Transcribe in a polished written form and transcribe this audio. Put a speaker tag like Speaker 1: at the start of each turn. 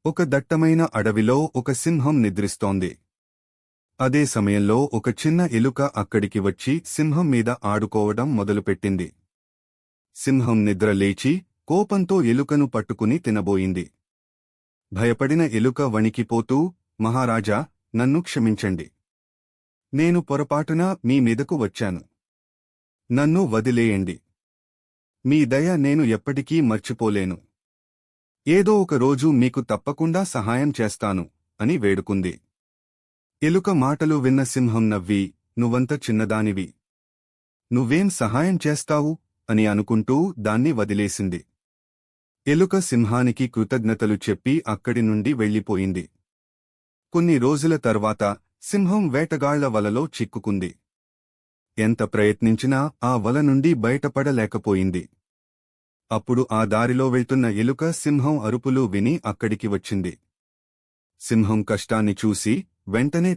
Speaker 1: ఒక దట్టమైన అడవిలో ఒక సింహం నిద్రిస్తోంది. అదే సమయంలో ఒక చిన్న ఎలుక అక్కడికి వచ్చి సింహం మీద ఆడుకోవడం మొదలుపెట్టింది. సింహం నిద్ర లేచి కోపంతో ఎలుకను పట్టుకుని తినబోయింది. భయపడిన ఎలుక వణికిపోతూ, మహారాజా, నన్ను క్షమించండి. నేను పొరపాటున మీ మీదకు వచ్చాను. నన్ను వదిలేయండి. మీ దయ నేను ఎప్పటికీ మర్చిపోలేను. ఏదో ఒక రోజు మీకు తప్పకుండా సహాయం చేస్తాను అని వేడుకుంది. ఎలుక మాటలు విన్న సింహం నవ్వి, నువ్వంత చిన్నదానివి. నువ్వేం సహాయం చేస్తావు అని అనుకుంటూ దాన్ని వదిలేసింది. ఎలుక సింహానికి కృతజ్ఞతలు చెప్పి అక్కడి నుండి వెళ్ళిపోయింది. కొన్ని రోజుల తర్వాత సింహం వేటగాళ్ల వలలో చిక్కుకుంది. ఎంత ప్రయత్నించినా ఆ వల నుండి బయటపడలేకపోయింది. అప్పుడు ఆ దారిలో వెళ్తున్న ఎలుక సింహం అరుపులు విని అక్కడికి వచ్చింది. సింహం కష్టాన్ని చూసి వెంటనే